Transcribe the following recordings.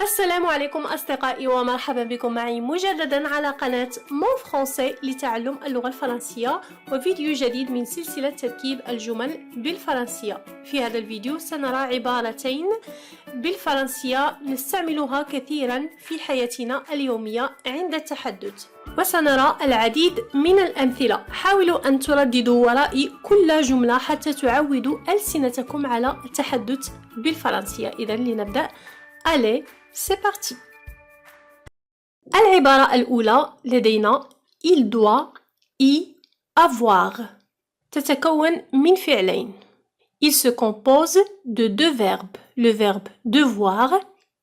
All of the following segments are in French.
السلام عليكم أصدقائي ومرحبا بكم معي مجددا على قناة مون فرونسي لتعلم اللغة الفرنسية وفيديو جديد من سلسلة تركيب الجمل بالفرنسية. في هذا الفيديو سنرى عبارتين بالفرنسية نستعملها كثيرا في حياتنا اليومية عند التحدث، وسنرى العديد من الأمثلة. حاولوا أن ترددوا ورائي كل جملة حتى تعودوا ألسنتكم على التحدث بالفرنسية. إذن لنبدأ. Allez, c'est parti. العبارة الأولى لدينا il doit y avoir. تتكون من فعلين. Il se compose de deux verbes. Le verbe devoir,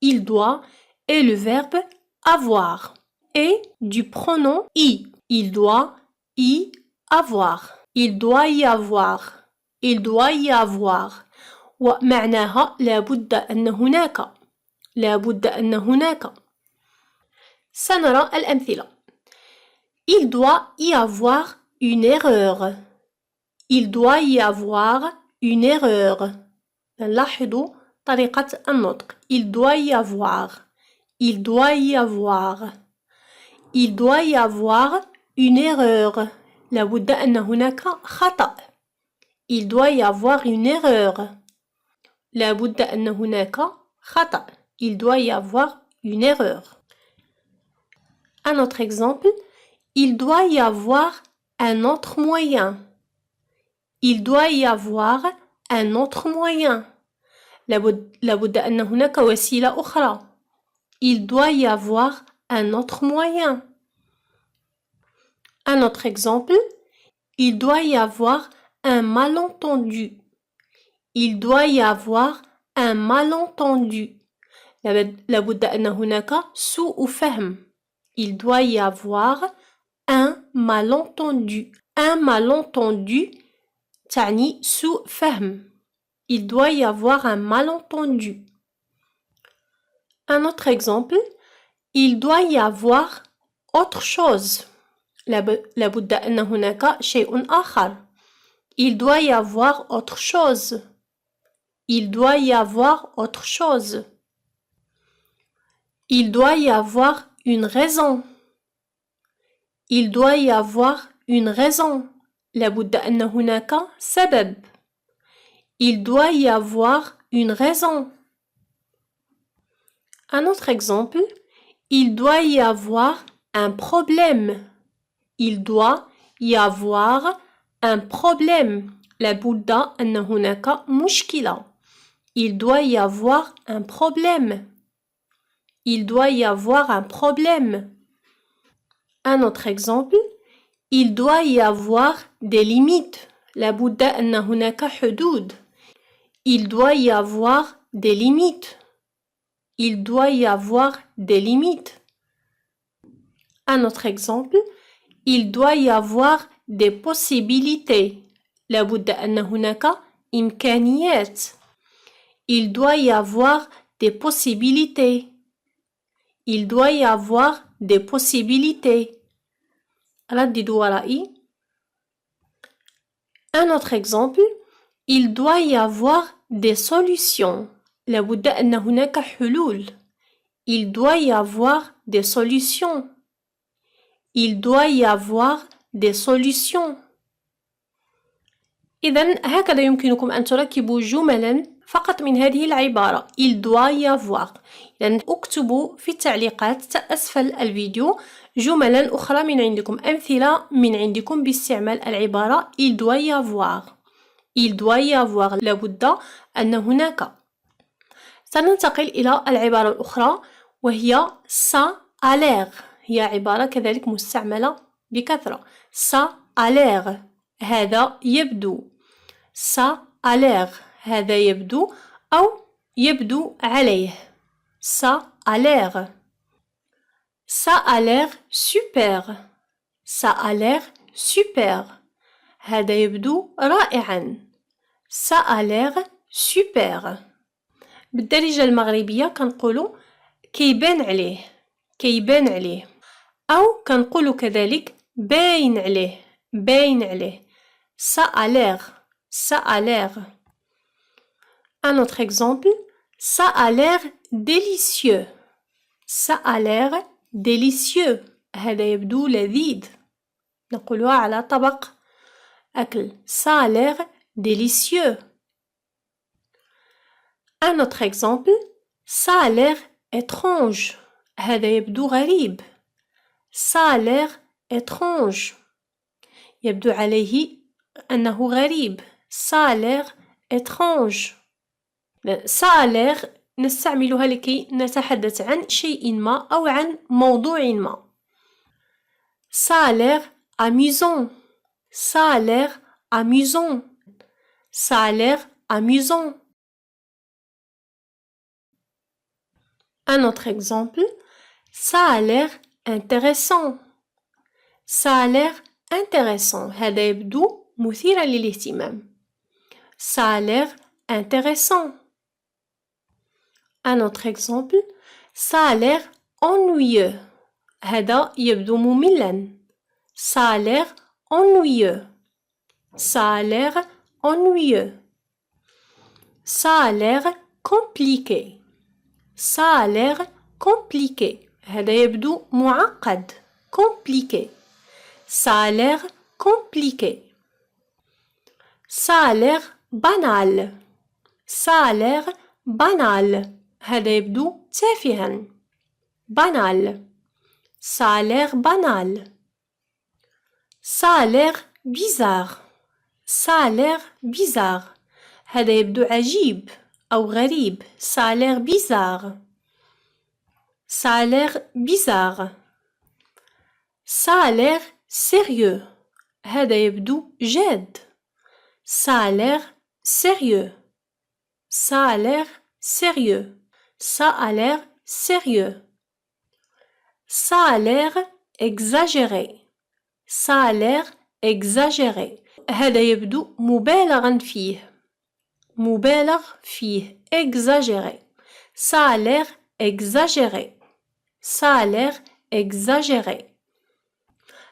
il doit, et le verbe avoir. Et du pronom y. Il doit y avoir. Il doit y avoir. Il doit y avoir. ومعناها لابد أن هناك. لابد أن هناك. سنرى الأمثلة. Il doit y avoir une erreur. Il doit y avoir une erreur. نلاحظ طريقة النطق. Il doit y avoir. Il doit y avoir. Il doit y avoir une erreur. لابد أن هناك خطأ. Il doit y avoir une erreur. لابد أن هناك خطأ. Il doit y avoir une erreur. Un autre exemple. Il doit y avoir un autre moyen. Il doit y avoir un autre moyen. لابد أن هناك وسيلة أخرى. Il doit y avoir un autre moyen. Un autre exemple. Il doit y avoir un malentendu. Il doit y avoir un malentendu. لابد أن هناك سوء فهم. Il doit y avoir un malentendu. Un malentendu تعني سوء فهم. Il doit y avoir un malentendu. Un autre exemple. Il doit y avoir autre chose. لابد أن هناك شيء آخر. Il doit y avoir autre chose. Il doit y avoir autre chose. Il doit y avoir une raison. Il doit y avoir une raison. لابد أن هناك سبب. Il doit y avoir une raison. Un autre exemple. Il doit y avoir un problème. Il doit y avoir un problème. لابد أن هناك مشكلة. Il doit y avoir un problème. Il doit y avoir un problème. Un autre exemple. Il doit y avoir des limites. لابد أن هناك حدود. Il doit y avoir des limites. Il doit y avoir des limites. Un autre exemple. Il doit y avoir des possibilités. لابد أن هناك إمكانيات. Il doit y avoir des possibilités. Il doit y avoir des possibilités. رددوا ورائي. Un autre exemple. Il doit y avoir des solutions. لابد أن هناك حلول. Il doit y avoir des solutions. Il doit y avoir des solutions. إذن هكذا يمكنكم أن تركبوا جملا فقط من هذه العبارة. Il doit y avoir. إذن اكتبوا في التعليقات أسفل الفيديو جملا أخرى من عندكم، أمثلة من عندكم باستعمال العبارة il doit y avoir. Il doit y avoir. لابد أن هناك. سننتقل إلى العبارة الأخرى وهي ça a l'air. هي عبارة كذلك مستعملة بكثرة. ça a l'air. هذا يبدو. ça a l'air. هذا يبدو أو يبدو عليه. ça a l'air. Ça a l'air super. Ça a l'air super. هذا يبدو رائعا. Ça a l'air super. بالدارجة المغربية كنقولوا كيبان عليه. كيبان عليه. أو كنقولوا كذلك باين عليه. باين عليه. Ça a l'air. Ça a l'air. Un autre exemple. Ça a l'air délicieux. Ça a l'air délicieux. هذا يبدو لذيذ. نقولها على طبق أكل. Ça a l'air délicieux. Un autre exemple. Ça a l'air étrange. هذا يبدو غريب. Ça a l'air étrange. يبدو عليه أنه غريب. Ça a l'air étrange. Ça a l'air نستعملها لكي نتحدث عن شيء ما أو عن موضوع ما. Ça a l'air amusant. Ça a l'air amusant. Ça a l'air amusant. Un autre exemple. Ça a l'air intéressant. Ça a l'air intéressant. هذا يبدو مثيرا للاهتمام. Ça a l'air intéressant. Un autre exemple. Ça a l'air ennuyeux. هذا يبدو مملا. Ça a l'air ennuyeux. Ça a l'air ennuyeux. Ça a l'air compliqué. Ça a l'air compliqué. هذا يبدو معقد. Compliqué. Ça a l'air compliqué. Ça a l'air banal. Ça a l'air banal. هذا يبدو تافها. Banal. Ça a l'air banal. Ça a l'air bizarre. Ça a l'air bizarre. هذا يبدو عجيب أو غريب. Ça a l'air bizarre. Ça a l'air bizarre. Ça a l'air sérieux. هذا يبدو جاد. Ça a l'air sérieux. Ça a l'air sérieux. Ça a l'air sérieux. Ça a l'air exagéré. Ça a l'air exagéré. هذا يبدو مبالغا فيه. مبالغ فيه. Exagéré. Ça a l'air exagéré. Ça a l'air exagéré.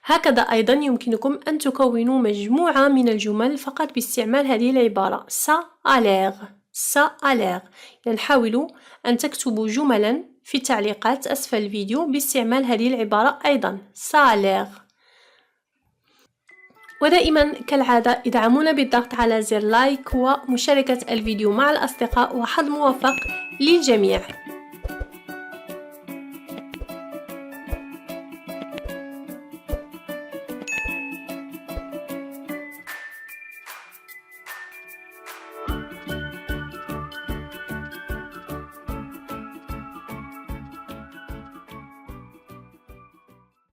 هكذا أيضا يمكنكم أن تكونوا مجموعة من الجمل فقط باستعمال هذه العبارة. Ça a l'air. Ça a l'air. يعني حاولوا أن تكتبوا جملا في التعليقات أسفل الفيديو باستعمال هذه العبارة أيضا. Ça a l'air. ودائما كالعادة ادعمونا بالضغط على زر لايك ومشاركة الفيديو مع الأصدقاء وحظ موفق للجميع.